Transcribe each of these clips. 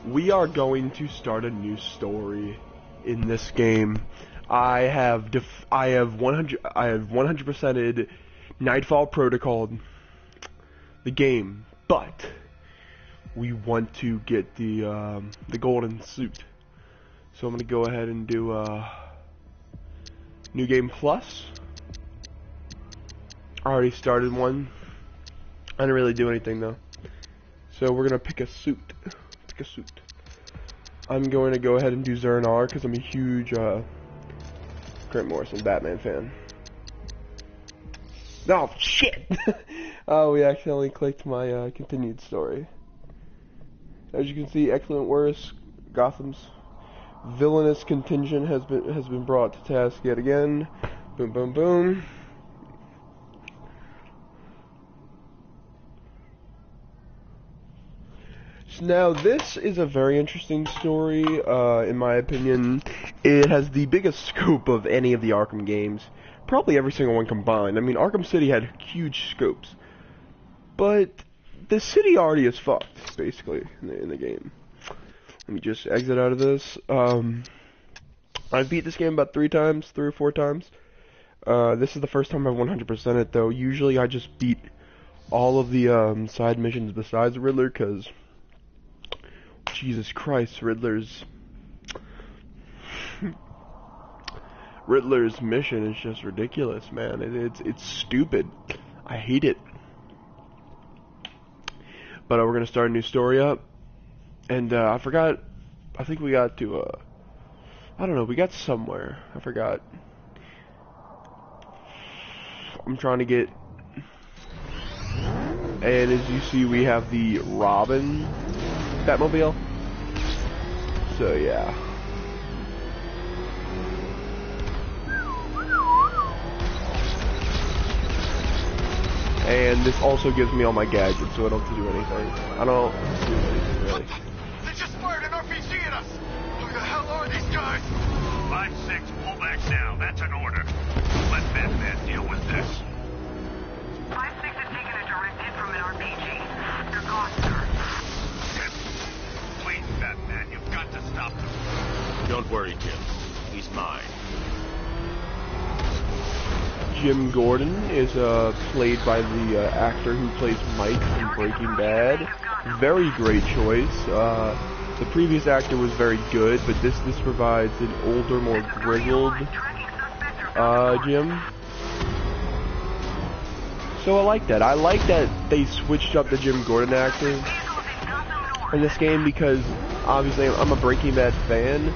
we are going to start a new story in this game. I have 100%ed Nightfall Protocol, the game, but we want to get the golden suit. So I'm gonna go ahead and do New Game Plus. I already started one. I didn't really do anything though. So we're gonna pick a suit. I'm going to go ahead and do Zernar because I'm a huge Grant Morrison Batman fan. Oh shit! Oh, we accidentally clicked my continued story. As you can see, excellent worst. Gotham's villainous contingent has been brought to task yet again. Boom, boom, boom. Now, this is a very interesting story, in my opinion. It has the biggest scope of any of the Arkham games. Probably every single one combined. I mean, Arkham City had huge scopes. But the city already is fucked, basically, in the game. Let me just exit out of this. I've beat this game about 3 or 4 times. This is the first time I've 100%ed it, though. Usually I just beat all of the side missions besides Riddler, because Jesus Christ, Riddler's mission is just ridiculous, man. It's stupid. I hate it. But we're gonna start a new story up, and I forgot. I think we got to I don't know. We got somewhere. I forgot. I'm trying to get. And as you see, we have the Robin Batmobile. So yeah. And this also gives me all my gadgets, so I don't have to do anything. I don't do anything really. They just fired an RPG at us! Who the hell are these guys? 5-6, pull back now. That's an order. Let Batman deal with this. 5-6 has taken a direct hit from an RPG. They're gone, sir. Please, Batman, you've got to stop them. Don't worry, Jim. He's mine. Jim Gordon is played by the actor who plays Mike in Breaking Bad. Very great choice. The previous actor was very good, but this provides an older, more grizzled Jim. So I like that. I like that they switched up the Jim Gordon actor in this game because obviously I'm a Breaking Bad fan,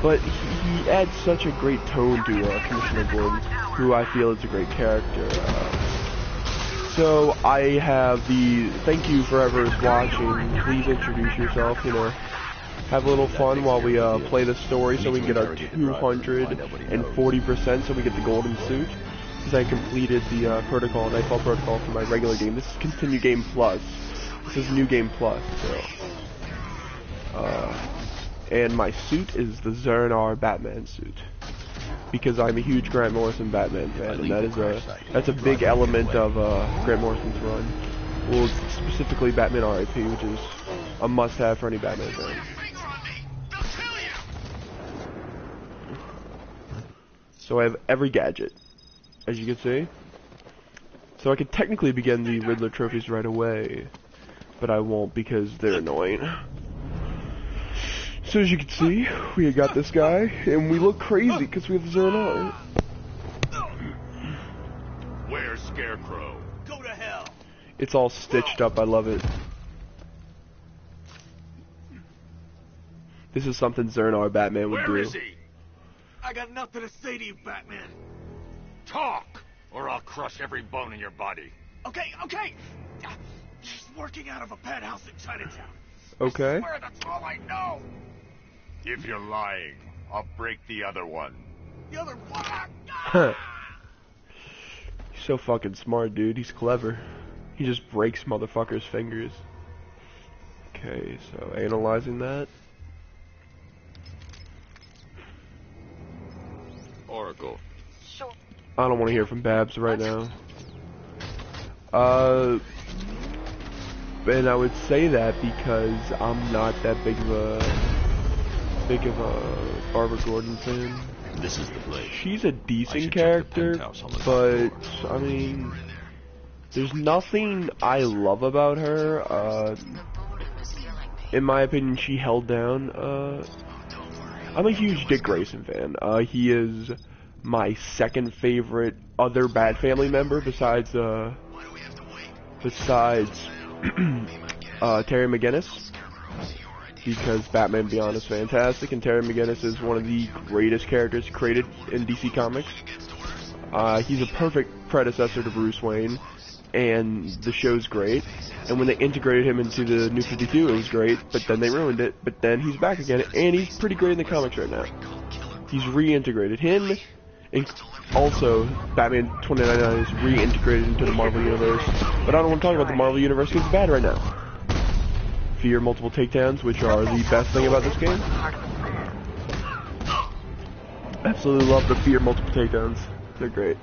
but he adds such a great tone to Commissioner Gordon, who I feel is a great character. So I have the thank you for whoever's watching. Please introduce yourself. Have a little fun while we play the story, so we can get our 240%, so we get the golden suit. Because I completed the Nightfall Protocol for my regular game. This is Continue Game Plus. This is New Game Plus. So, and my suit is the Zernar Batman suit, because I'm a huge Grant Morrison Batman fan, and that's a big element of Grant Morrison's run. Well, specifically Batman R.I.P., which is a must-have for any Batman fan. So I have every gadget, as you can see. So I could technically begin the Riddler trophies right away, but I won't because they're annoying. So as you can see, we got this guy, and we look crazy because we have Zernar. Where's Scarecrow? Go to hell! It's all stitched up, I love it. This is something Zernar Batman would do. Where is he? I got nothing to say to you, Batman. Talk, or I'll crush every bone in your body. Okay. He's working out of a penthouse in Chinatown. Okay. I swear that's all I know. If you're lying, I'll break the other one. The other one? Huh. He's so fucking smart, dude. He's clever. He just breaks motherfuckers' fingers. Okay, so analyzing that. Oracle. I don't want to hear from Babs right now. and I would say that because I'm not that big of a Barbara Gordon fan. This is the place. She's a decent character, but I mean, there's nothing I love about her. In my opinion, she held down. I'm a huge Dick Grayson fan. He is my second favorite other Bat Family member besides Terry McGinnis, because Batman Beyond is fantastic, and Terry McGinnis is one of the greatest characters created in DC Comics. He's a perfect predecessor to Bruce Wayne, and the show's great. And when they integrated him into the New 52, it was great, but then they ruined it. But then he's back again, and he's pretty great in the comics right now. He's reintegrated him, and also Batman 2099 is reintegrated into the Marvel Universe. But I don't want to talk about the Marvel Universe because it's bad right now. Fear multiple takedowns, which are the best thing about this game. Absolutely love the fear multiple takedowns. They're great.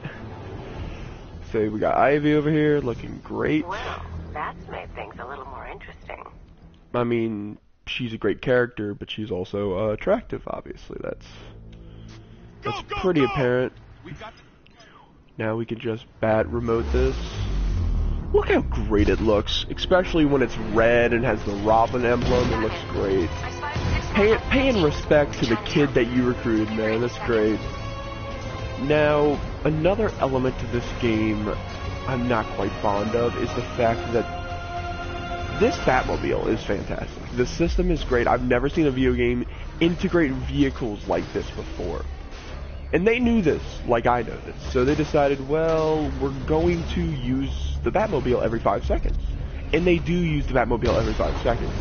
So we got Ivy over here looking great. Well, that's made things a little more interesting. I mean, she's a great character, but she's also attractive, obviously. That's pretty apparent. Now we can just bat remote this. Look how great it looks, especially when it's red and has the Robin emblem. It looks great. Paying respect to the kid that you recruited, man. That's great. Now, another element to this game I'm not quite fond of is the fact that this Batmobile is fantastic. The system is great. I've never seen a video game integrate vehicles like this before. And they knew this, like I know this. So they decided, well, we're going to use the Batmobile every 5 seconds. And they do use the Batmobile every 5 seconds.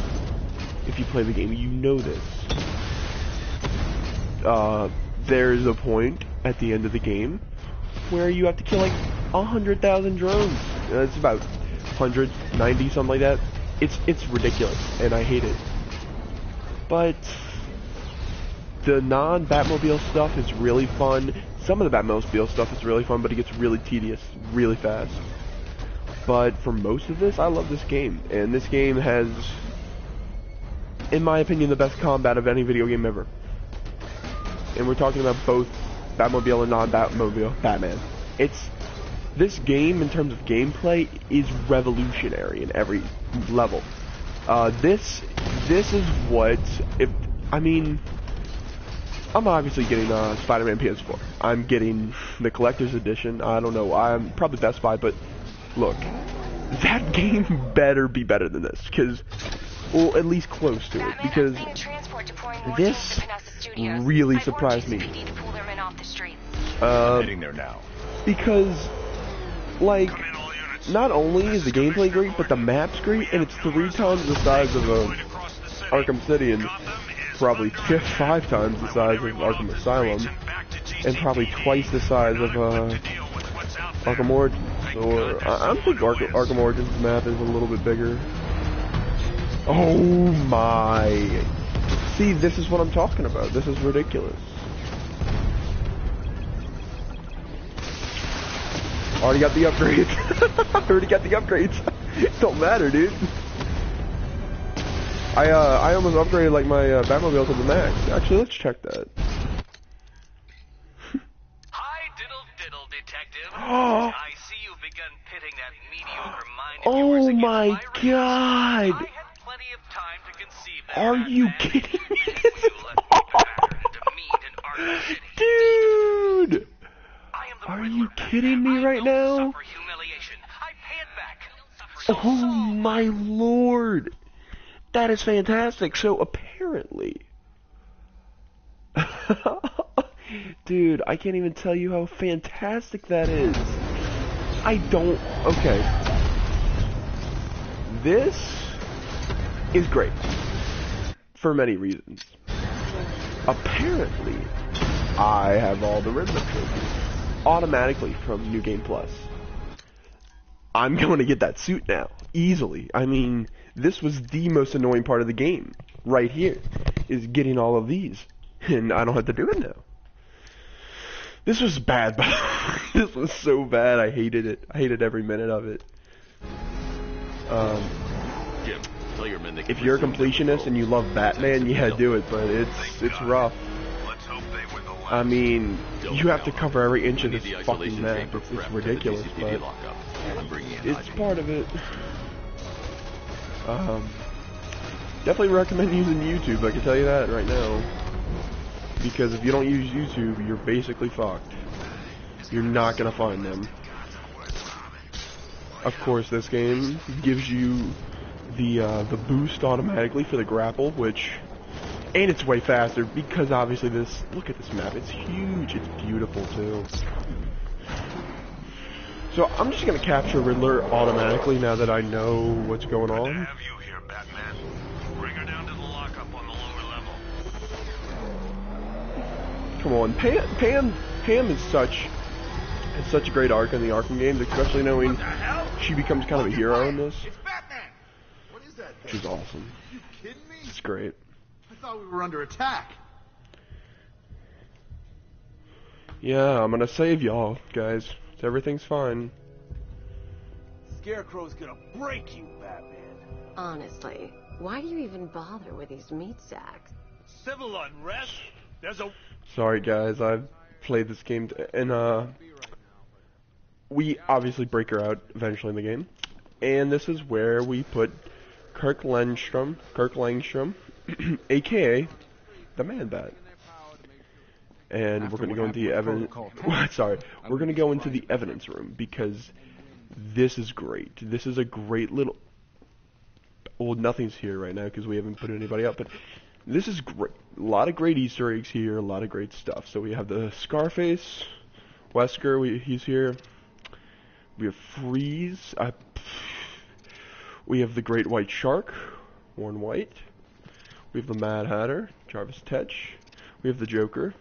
If you play the game, you know this. There's a point at the end of the game where you have to kill like 100,000 drones. It's about 190, something like that. It's ridiculous, and I hate it. But the non-Batmobile stuff is really fun. Some of the Batmobile stuff is really fun, but it gets really tedious really fast. But for most of this, I love this game, and this game has, in my opinion, the best combat of any video game ever. And we're talking about both Batmobile and non-Batmobile Batman. This game, in terms of gameplay, is revolutionary in every level. This is what, I'm obviously getting Spider-Man PS4. I'm getting the collector's edition. I don't know. I'm probably Best Buy, but look, that game better be better than this, because, well, at least close to it, because this really surprised me. Heading there now. Because, like, not only is the gameplay great, but the map's great, and it's 3 times the size of Arkham City, and probably 5 times the size of Arkham Asylum, and probably twice the size of Arkham Origins. Or I think Arkham Origins map is a little bit bigger. Oh my! See, this is what I'm talking about. This is ridiculous. Already got the upgrades. Already got the upgrades. Don't matter, dude. I almost upgraded like my Batmobile to the max. Actually, let's check that. Hi, diddle, detective. I see you've begun pitting that mediocre mind of yours Oh against my reality. god! I had plenty of time to conceive that. Are you Batman, kidding and me? you let me pattern into meat and Arkham City. Dude! I am the Are Riddler, you Batman. kidding me right I now? don't suffer humiliation. I pay it back. So Oh my lord! That is fantastic. So apparently, dude, I can't even tell you how fantastic that is. Okay. This is great for many reasons. Apparently, I have all the Riddler trophies automatically from New Game Plus. I'm going to get that suit now, easily. I mean, this was the most annoying part of the game, right here, is getting all of these, and I don't have to do it now. This was bad, but this was so bad, I hated it. I hated every minute of it. Tell your men they can if you're a resume their completionist and you patrol. love Batman, yeah, do it. But it's rough. Let's hope they were the last. I mean, you have to cover every inch of this The fucking isolation map. chamber It's prep for the ridiculous, CCTV but lockup. I'm bringing in it's Haji. part of it. Definitely recommend using YouTube, I can tell you that right now. Because if you don't use YouTube, you're basically fucked. You're not gonna find them. Of course, this game gives you the boost automatically for the grapple, which, and it's way faster because obviously this. Look at this map; it's huge. It's beautiful too. So I'm just gonna capture Riddler automatically now that I know what's going on. Have you here, Batman? Bring her down to the lockup on the lower level. Come on, Pam is such a great arc in the Arkham games, especially knowing she becomes kind of a hero in this. It's Batman! What is that thing? Which is awesome. You kidding me? It's great. I thought we were under attack. Yeah, I'm gonna save y'all, guys. Everything's fine. Scarecrow's gonna break you, Batman. Honestly, why do you even bother with these meat sacks? Civil unrest? There's a... Sorry, guys. I've played this game, and we obviously break her out eventually in the game, and this is where we put Kirk Langstrom, aka the Man-Bat. And we're going to go into the evidence. Sorry, we're going to go into the evidence room because this is great. This is a great little. Well, nothing's here right now because we haven't put anybody up, but this is great. A lot of great Easter eggs here. A lot of great stuff. So we have the Scarface, Wesker. He's here. We have Freeze. We have the Great White Shark, Warren White. We have the Mad Hatter, Jarvis Tetch. We have the Joker.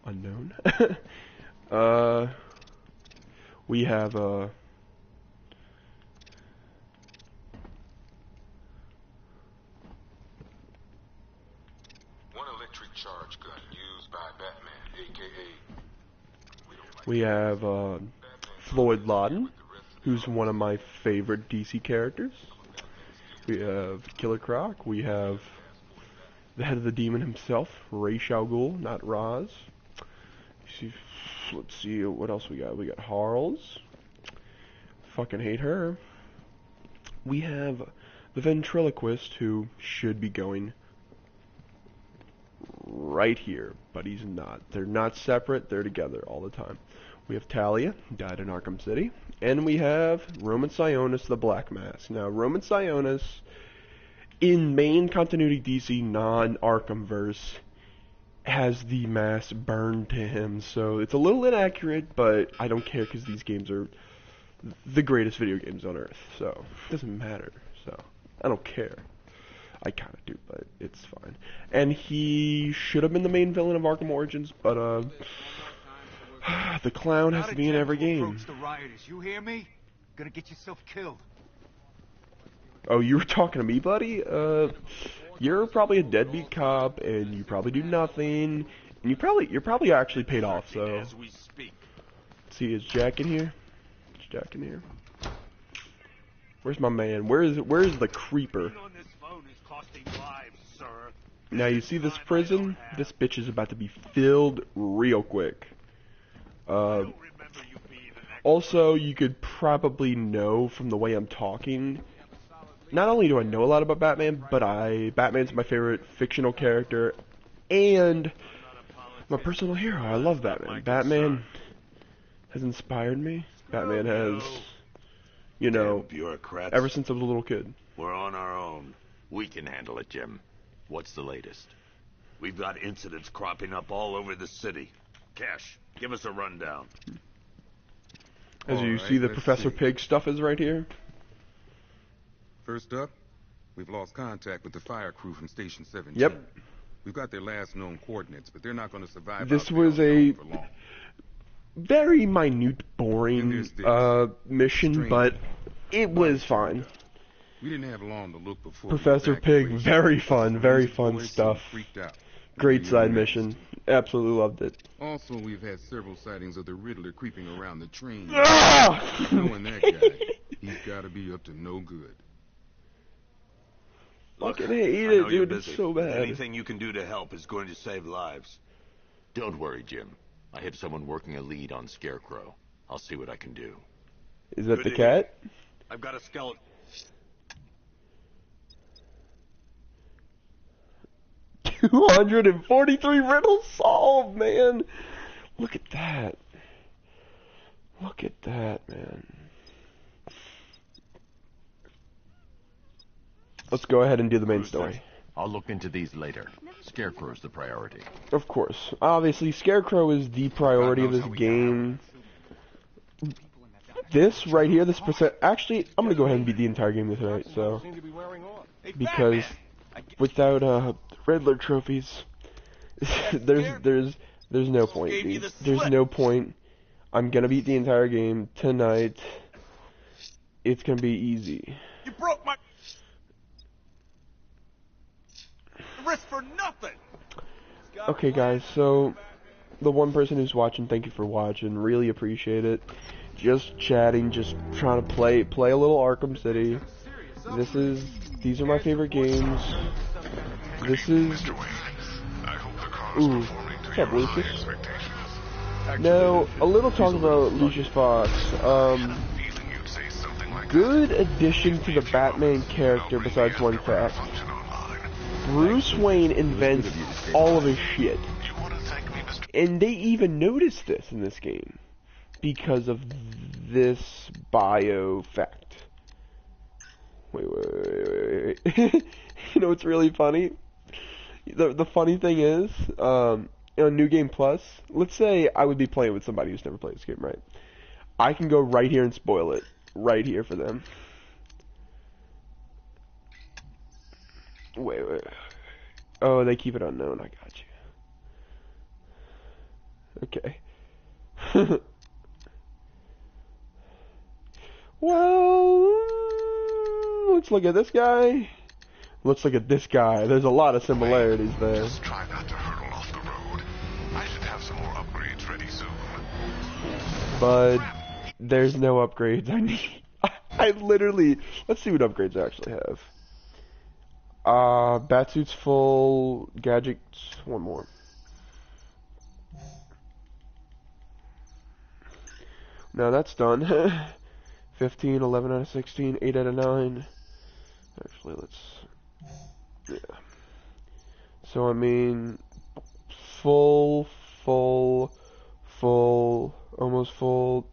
Unknown. We have One electric charge gun used by Batman, aka we have Floyd Lawton, who's one of my favorite DC characters. We have Killer Croc. We have the head of the demon himself, Ra's al Ghul, not Roz. Let's see what else we got. We got Harles. Fucking hate her. We have the ventriloquist, who should be going right here, but he's not. They're not separate. They're together all the time. We have Talia, who died in Arkham City, and we have Roman Sionis, the Black Mask. Now, Roman Sionis, in main continuity DC non-Arkham verse, has the mask burned to him, so it's a little inaccurate, but I don't care because these games are the greatest video games on Earth, so it doesn't matter, so I don't care. I kind of do, but it's fine. And he should have been the main villain of Arkham Origins, but the clown has to be in every game. The rioters, you hear me? Gonna get yourself killed. Oh, you were talking to me, buddy? You're probably a deadbeat cop, and you probably do nothing, and you're probably actually paid off. So, As we speak. see, is Jack in here? Is Jack in here? Where's my man? Where's the creeper? On this phone is costing lives, sir. Now you see this prison? This bitch is about to be filled real quick. Remember you being an Also, you could probably know from the way I'm talking. Not only do I know a lot about Batman, but Batman's my favorite fictional character, and my personal hero. I love Batman. Batman has inspired me. Batman has, you know, bureaucrats. ever since I was a little kid. We're on our own. We can handle it, Jim. What's the latest? We've got incidents cropping up all over the city. Cash, give us a rundown. As you see, the Professor Pig stuff is right here. First up, we've lost contact with the fire crew from Station 17. Yep. We've got their last known coordinates, but they're not going to survive. This out there was on their a own for long. very minute, boring mission, but it was fine. We didn't have long to look before Professor Pig, very fun stuff. Freaked out. Great side mission. Absolutely loved it. Also, we've had several sightings of the Riddler creeping around the train. Ah! Knowing that guy, he's got to be up to no good. fucking hate I know it, you're dude. It's busy, so but bad. anything you can do to help is going to save lives. Don't worry, Jim. I have someone working a lead on Scarecrow. I'll see what I can do. Is that Good the to hear. cat? I've got a skeleton. 243 riddles solved, man. Look at that. Look at that, man. Let's go ahead and do the main story. I'll look into these later. Scarecrow's the priority. Of course. Obviously, Scarecrow is the priority of this game. This right here, this percent... Actually, I'm going to go ahead and beat the entire game tonight, so... Because without Riddler trophies, there's no point. Dude. There's no point. I'm going to beat the entire game tonight. It's going to be easy. You broke my wrist for nothing. Okay, guys, so the one person who's watching, thank you for watching. Really appreciate it. Just chatting, just trying to play a little Arkham City. These are my favorite games. This is... Ooh, what's up, Lucius? Now, a little talk about Lucius Fox. Good addition to the Batman character besides one fact. Bruce Wayne invents all of his shit. And they even noticed this in this game. Because of this bio fact. Wait. You know what's really funny? The funny thing is, New Game Plus, let's say I would be playing with somebody who's never played this game, right? I can go right here and spoil it. Right here for them. Wait. Oh, they keep it unknown. I got you. Okay. Well, let's look at this guy. Let's look at this guy. There's a lot of similarities there. Just try not to hurtle off the road. I should have some more upgrades ready soon. But there's no upgrades. I literally... Let's see what upgrades I actually have. Batsuit's full. Gadgets. One more. Now that's done. 15, 11 out of 16, 8 out of 9. Actually, let's... Yeah. So, I mean... Full, almost full.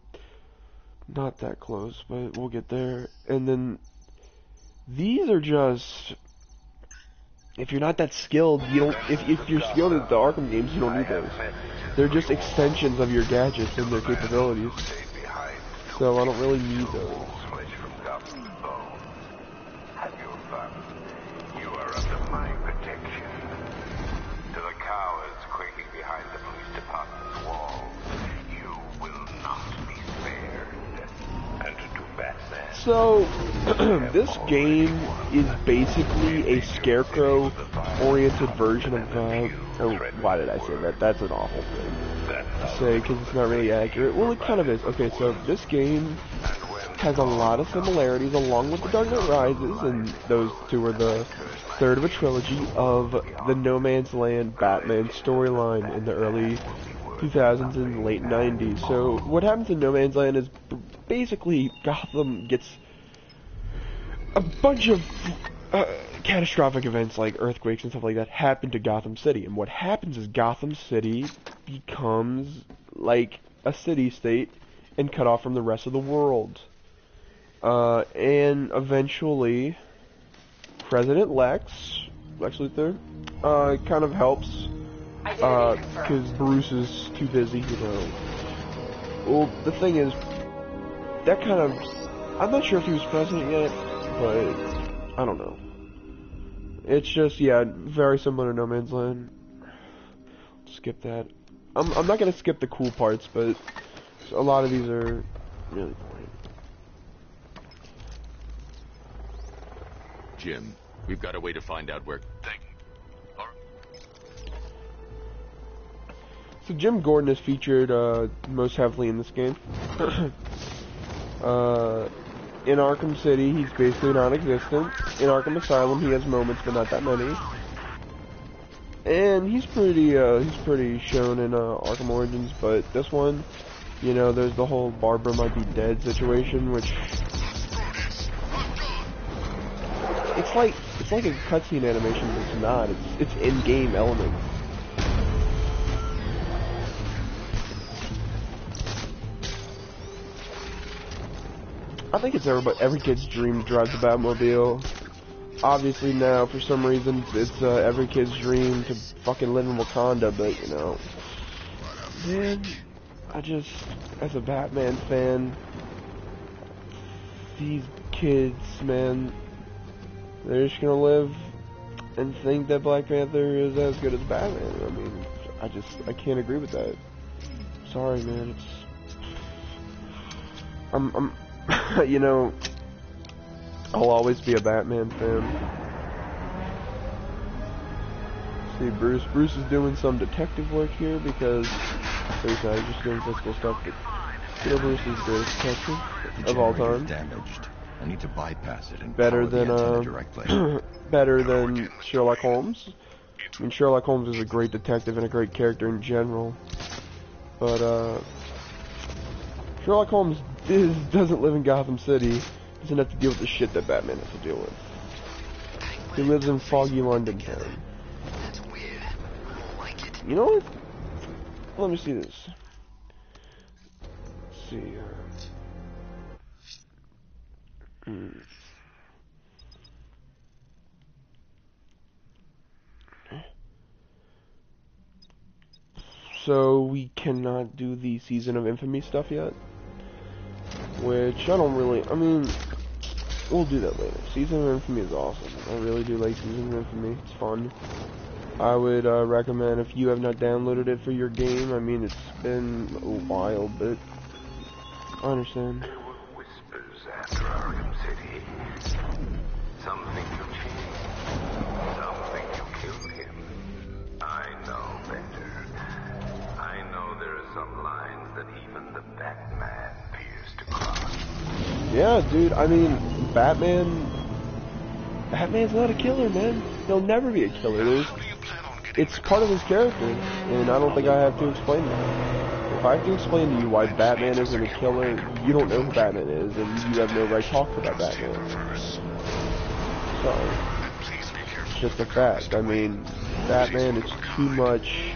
Not that close, but we'll get there. And then... These are just... If you're not that skilled, you don't... If you're skilled at the Arkham games, you don't need those. They're just extensions of your gadgets and their capabilities. So I don't really need those. You are under my protection. To the cowards quaking behind the police department's walls, you will not be spared. And to do Batman. So, this game is basically a Scarecrow-oriented version of, oh, why did I say that? That's an awful thing to say, because it's not really accurate. Well, it kind of is. Okay, so this game has a lot of similarities, along with The Dark Knight Rises, and those two are the third of a trilogy of the No Man's Land Batman storyline in the early 2000s and late 90s. So, what happens in No Man's Land is basically Gotham gets a bunch of catastrophic events like earthquakes and stuff like that happen to Gotham City, and what happens is Gotham City becomes like a city-state and cut off from the rest of the world. And eventually, President Lex Luthor, kind of helps, because Bruce is too busy, you know. Well, the thing is, that kind of, I'm not sure if he was president yet, but I don't know. It's just, yeah, very similar to No Man's Land. Skip that. I'm not gonna skip the cool parts, but a lot of these are really boring. Jim, we've got a way to find out where... So Jim Gordon is featured most heavily in this game. In Arkham City, he's basically non-existent. in Arkham Asylum, he has moments, but not that many. And he's pretty shown in Arkham Origins, but this one, you know, there's the whole Barbara might be dead situation, which it's like a cutscene animation, but it's not. It's in-game elements. I think it's every kid's dream to drive the Batmobile. Obviously now, for some reason, it's every kid's dream to fucking live in Wakanda, but, you know, man, I just, as a Batman fan, these kids, man, they're just gonna live and think that Black Panther is as good as Batman. I mean, I can't agree with that. Sorry, man, I'm you know, I'll always be a Batman fan. See, Bruce is doing some detective work here because he's not just doing physical stuff, but you know, Bruce is the greatest detective of all time. Damaged. I need to bypass it and Better power the antenna than directly. better than Sherlock Holmes. I mean, Sherlock Holmes is a great detective and a great character in general, but Sherlock Holmes doesn't live in Gotham City. Doesn't have to deal with the shit that Batman has to deal with. He lives in foggy London town. That's weird. I don't like it. You know what? Let me see this. Let's see. So we cannot do the Season of Infamy stuff yet, which I don't really. I mean, we'll do that later. Season of Infamy is awesome. I really do like Season of Infamy. It's fun. I would recommend, if you have not downloaded it for your game. I mean, it's been a while, but I understand. There were whispers after Arkham City. Some think you cheated. Some think you killed him. I know better. I know there are some lines that even the Batman fears to cross. Yeah, dude, I mean, Batman's not a killer, man. He'll never be a killer. It's part of his character, and I don't think I have to explain that. If I have to explain to you why Batman isn't a killer, you don't know who Batman is, and you have no right to talk about Batman. Sorry. It's just a fact. I mean, Batman is too much...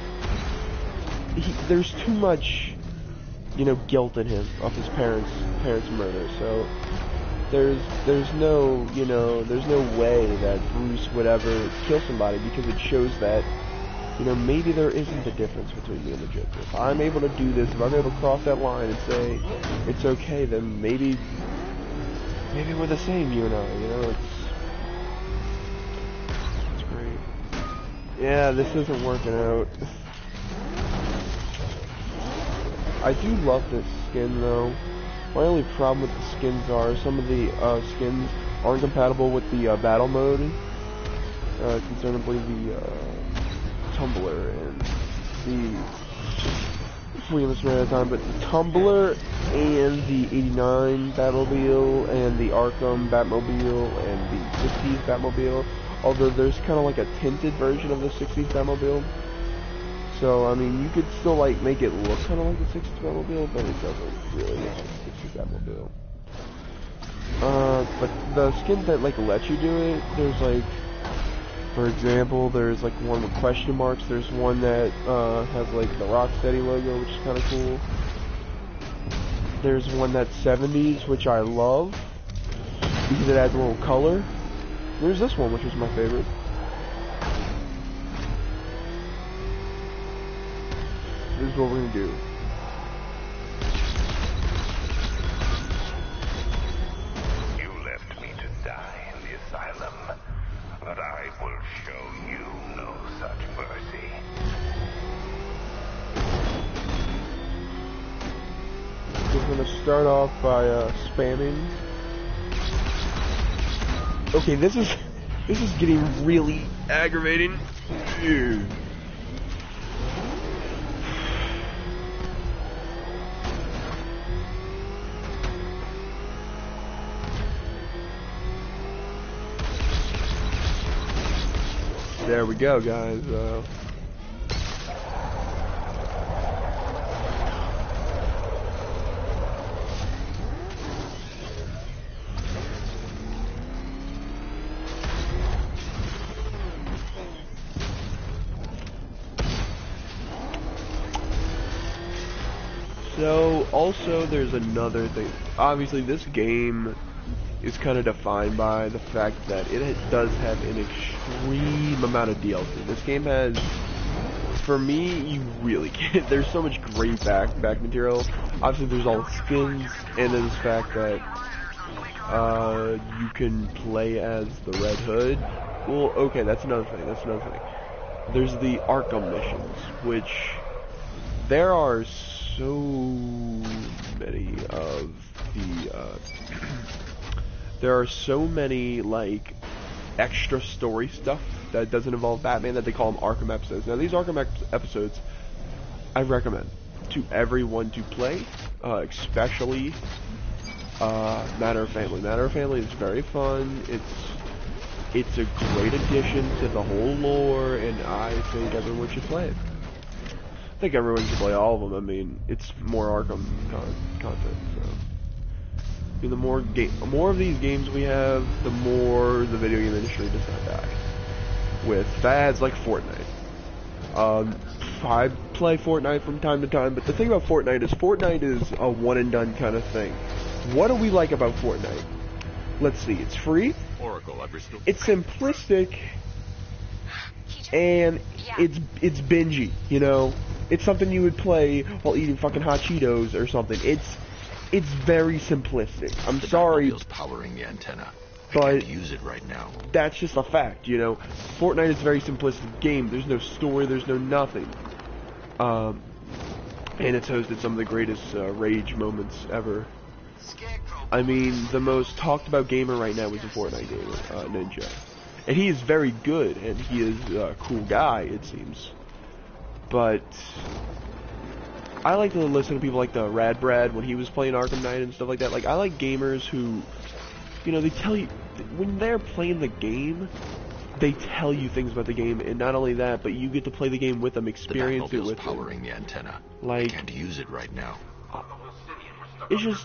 there's too much, you know, guilt in him of his parents' murder, so there's no, you know, there's no way that Bruce would ever kill somebody, because it shows that, you know, maybe there isn't a difference between me and the Joker. If I'm able to do this, if I'm able to cross that line and say it's okay, then maybe we're the same, you and I, you know, it's great. Yeah, this isn't working out. I do love this skin, though. My only problem with the skins are some of the skins aren't compatible with the battle mode, concernably the Tumbler and the Williams ran out of time, but the Tumbler and the 89 Batmobile and the Arkham Batmobile and the 60s Batmobile, although there's kind of like a tinted version of the 60s Batmobile. So, I mean, you could still, like, make it look kind of like the 60s Batmobile, but it doesn't really look like the 60s Batmobile. But the skins that, like, let you do it, there's, like, for example, there's, like, one with question marks. There's one that, has, like, the Rocksteady logo, which is kind of cool. There's one that's 70s, which I love, because it adds a little color. There's this one, which is my favorite. This is what we're gonna do. You left me to die in the asylum, but I will show you no such mercy. We're gonna start off by spamming. Okay, this is getting really aggravating. Ew. There we go, guys. So, also, there's another thing. Obviously, this game is kind of defined by the fact that it does have an extreme amount of DLC. This game has, for me, you really can't. There's so much great back material. Obviously, there's all the skins, and there's the fact that you can play as the Red Hood. Well, okay, that's another thing. There's the Arkham missions, which there are so many of the there are so many like extra story stuff that doesn't involve Batman that they call them Arkham episodes. Now these Arkham episodes I recommend to everyone to play, especially Matter of Family. Matter of Family is very fun. It's a great addition to the whole lore, and I think everyone should play it. I think everyone should play all of them. I mean, it's more Arkham content. So, I mean, the more of these games we have, the more the video game industry does not die. With fads like Fortnite. I play Fortnite from time to time, but the thing about Fortnite is a one and done kind of thing. What do we like about Fortnite? Let's see. It's free. Oracle, I've restored. It's simplistic, and it's bingy. You know. It's something you would play while eating fucking hot Cheetos or something. It's very simplistic. I'm sorry, powering the antenna. but I can't use it right now. That's just a fact, you know. Fortnite is a very simplistic game. There's no story. There's no nothing. And it's hosted some of the greatest rage moments ever. I mean, the most talked about gamer right now is a Fortnite gamer, Ninja, and he is very good, and he is a cool guy, it seems. But I like to listen to people like the Rad Brad when he was playing Arkham Knight and stuff like that. Like, I like gamers who, you know, they tell you, when they're playing the game, they tell you things about the game, and not only that, but you get to play the game with them, experience it with them. Powering the antenna. Like, I can't use it right now. It's just,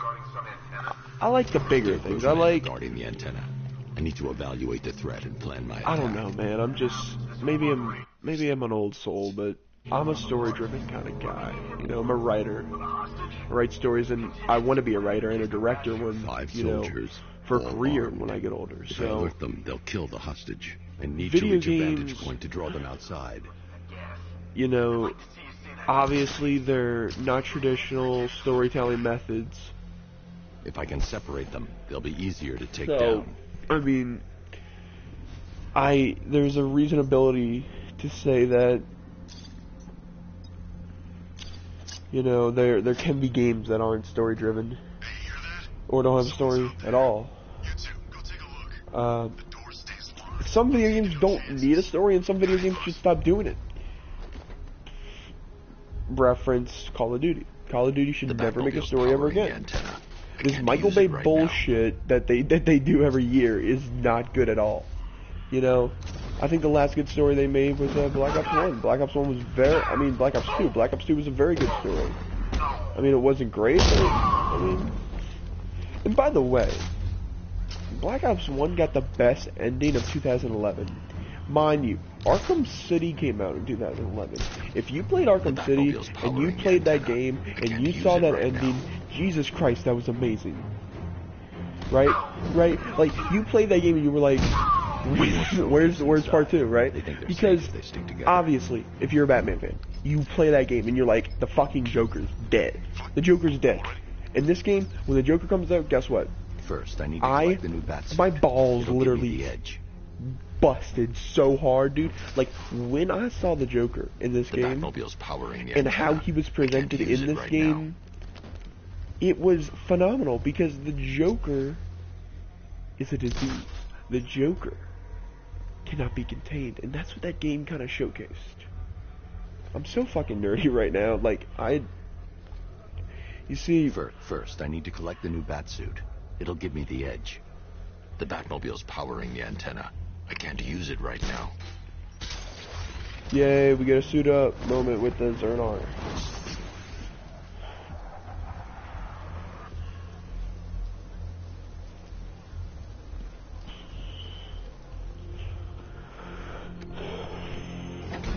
I like the bigger things. I like guarding the antenna. I need to evaluate the threat and plan my attack. I don't know, man. I'm just, maybe I'm an old soul, but I'm a story-driven kind of guy. You know, I'm a writer. I write stories, and I want to be a writer and a director when, for a career when I get older. If So, I alert them, they'll kill the hostage. I need Video to reach a games- vantage point to draw them outside. you know, obviously they're not traditional storytelling methods. If I can separate them, they'll be easier to take So, down. I mean, there's a reasonability to say that, you know, there can be games that aren't story driven or don't have a story at all. Some video games don't need a story, and some video games should stop doing it. Reference Call of Duty. Call of Duty should never make a story ever again. This Michael Bay bullshit that they do every year is not good at all. You know, I think the last good story they made was Black Ops 1. Black Ops 1 was Black Ops 2. Black Ops 2 was a very good story. I mean, it wasn't great, but, and by the way, Black Ops 1 got the best ending of 2011. Mind you, Arkham City came out in 2011. If you played Arkham City, and you played that game, and you saw that ending, Jesus Christ, that was amazing. Right? Like, you played that game and you were like, where's part 2, right? Because, obviously, if you're a Batman fan, you play that game and you're like, the fucking Joker's dead. The Joker's dead. In this game, when the Joker comes out, guess what? First, I need to collect the new bat suit. My balls It'll give me literally the edge. busted so hard, dude. Like, when I saw the Joker in this game, and how he was presented in this game, it was phenomenal, because the Joker is a disease. The Joker cannot be contained, and that's what that game kind of showcased. I'm so fucking nerdy right now. Like, you see... First, I need to collect the new bat suit. It'll give me the edge. The Batmobile's powering the antenna. I can't use it right now. Yay, we get a suit up moment with the Zernar.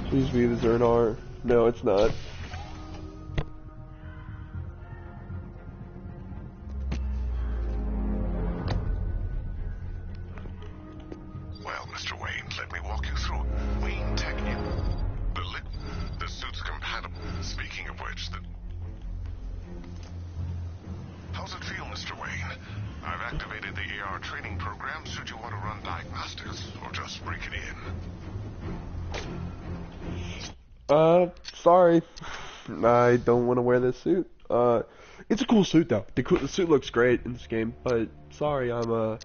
Please be the Zernar. No, it's not. Well, Mr. Wayne, let me walk you through Wayne Technium. The suit's compatible. Speaking of which, how's it feel, Mr. Wayne? I've activated the AR training program should you want to run diagnostics or just break it in. Sorry. I don't want to wear this suit. It's a cool suit though. The suit looks great in this game, but sorry, I'm a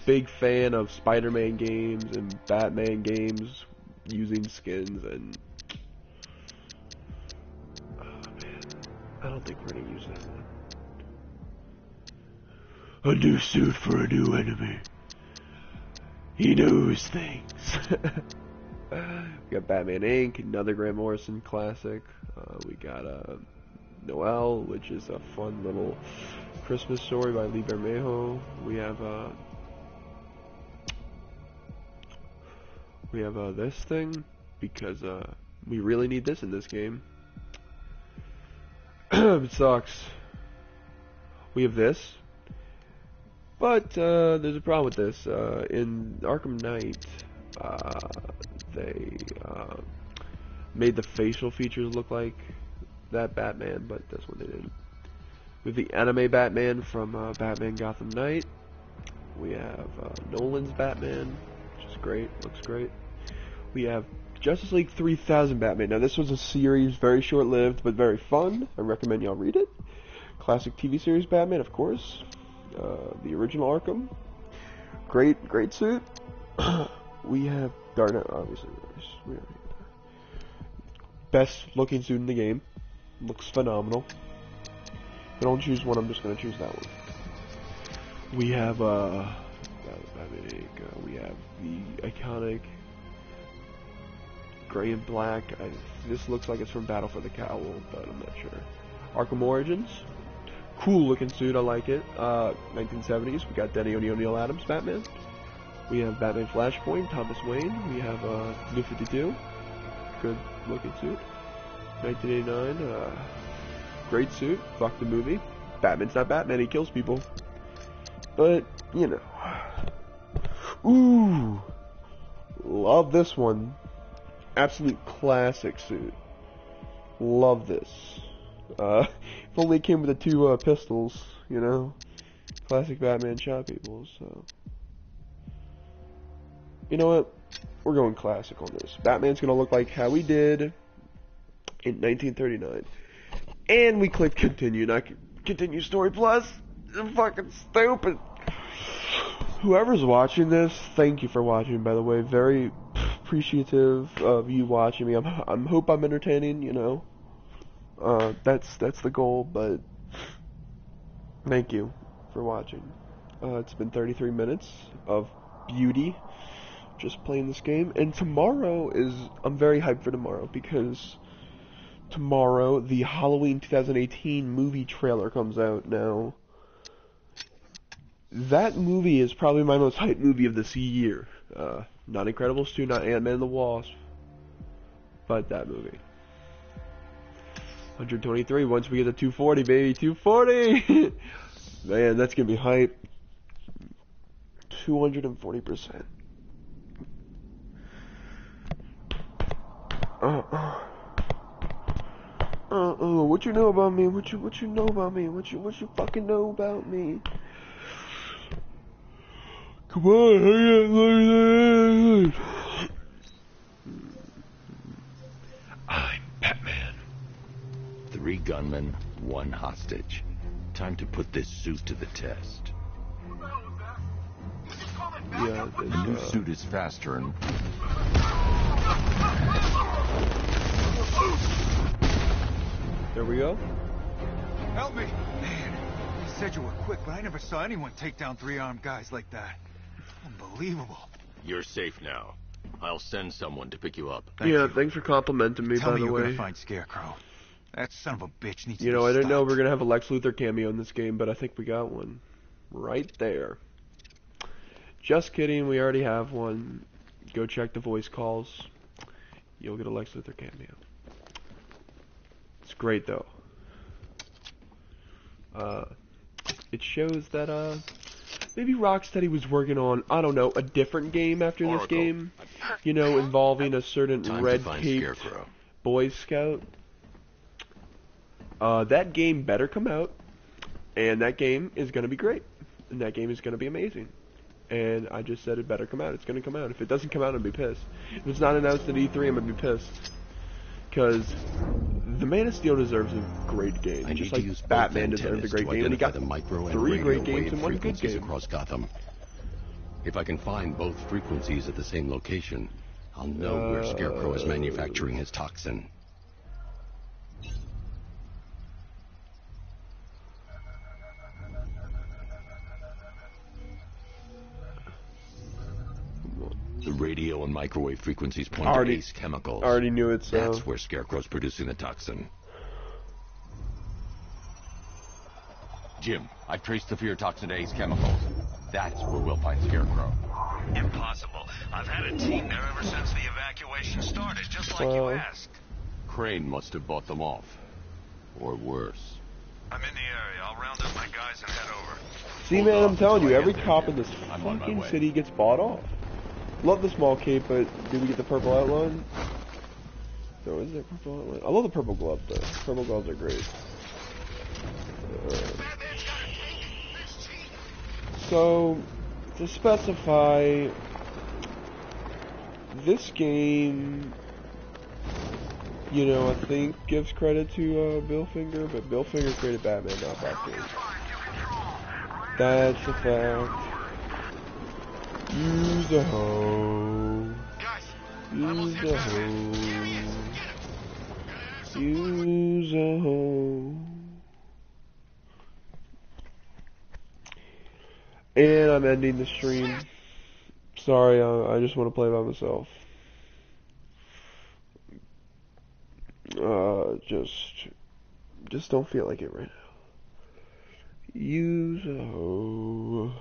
big fan of Spider-Man games and Batman games using skins, and oh man, I don't think we're gonna use that one. A new suit for a new enemy. He knows things. We got Batman Inc., another Grant Morrison classic. We got Noel, which is a fun little Christmas story by Lee Bermejo. We have this thing because we really need this in this game. It sucks. We have this, but there's a problem with this. In Arkham Knight, they made the facial features look like that Batman, but that's what they did. We have the anime Batman from Batman Gotham Knight. We have Nolan's Batman, which is great, looks great. We have Justice League 3000 Batman. Now this was a series, very short-lived, but very fun. I recommend y'all read it. Classic TV series Batman, of course. The original Arkham. Great suit. We have Dark Knight, obviously. Best looking suit in the game. Looks phenomenal. If I don't choose one, I'm just going to choose that one. We have we have the iconic gray and black. This looks like it's from Battle for the Cowl, but I'm not sure. Arkham Origins. Cool looking suit, I like it. 1970s. We got Denny O'Neil Adams Batman. We have Batman Flashpoint, Thomas Wayne. We have New 52. Good looking suit. 1989. Great suit. Fuck the movie. Batman's not Batman, he kills people. But, you know. Ooh. Love this one. Absolute classic suit. Love this. If only it came with the two pistols, you know. Classic Batman shot people, so. You know what? We're going classic on this. Batman's gonna look like how he did in 1939. And we click continue, not continue story plus. I'm fucking stupid. Whoever's watching this, thank you for watching, by the way. Very appreciative of you watching me. I hope I'm entertaining, you know. That's the goal, but thank you for watching. It's been 33 minutes of beauty just playing this game, and tomorrow I'm very hyped for tomorrow, because tomorrow the Halloween 2018 movie trailer comes out. Now that movie is probably my most hyped movie of this year. Not Incredibles 2, not Ant-Man and the Wasp, but that movie. 123, once we get to 240, baby, 240! Man, that's gonna be hype. 240%. What you know about me? What you know about me? What you fucking know about me? Come on, I'm Batman. 3 gunmen, 1 hostage. Time to put this suit to the test. Yeah, The new suit is faster and... There we go. Help me! Man, you said you were quick, but I never saw anyone take down 3 armed guys like that. Unbelievable. You're safe now. I'll send someone to pick you up. Thank you. Thanks for complimenting me, Tell by me the you're way. gonna find Scarecrow. That son of a bitch needs to You be know, I didn't know we stopped. were gonna have a Lex Luthor cameo in this game, but I think we got one. Right there. Just kidding, we already have one. Go check the voice calls. You'll get a Lex Luthor cameo. It's great though. It shows that maybe Rocksteady was working on, I don't know, a different game after this Oracle. game. You know, involving a certain Time to red find caped Scarecrow. Boy Scout. That game better come out, and that game is gonna be great, and that game is gonna be amazing. And I just said it better come out. It's gonna come out. If it doesn't come out, I'm gonna be pissed. If it's not announced at E3, I'm gonna be pissed. Because the Man of Steel deserves a great game, I just need to like use both Batman deserved a antennas great to game, and he identify got the micro and 3 radio great games wave and 1 good frequencies game. across Gotham. If I can find both frequencies at the same location, I'll know where Scarecrow is manufacturing his toxin. The radio and microwave frequencies point to Ace Chemicals. I already knew it, so... That's where Scarecrow's producing the toxin. Jim, I've traced the fear toxin to Ace Chemicals. That's where we'll find Scarecrow. Impossible. I've had a team there ever since the evacuation started, just like you asked. Crane must have bought them off. Or worse. I'm in the area. I'll round up my guys and head over. See, Hold man, on I'm telling you, until I every get there, cop Jim. in this I'm on my fucking way. city gets bought off. Love the small cape, but did we get the purple outline? No, is there purple outline? I love the purple gloves, though. Purple gloves are great. So, to specify, this game, you know, I think gives credit to Bill Finger, but Bill Finger created Batman, not Batman. That's a fact. Use a hoe. Use a hoe. Use a hoe. And I'm ending the stream. Sorry, I just want to play by myself. Just don't feel like it right now. Use a hoe.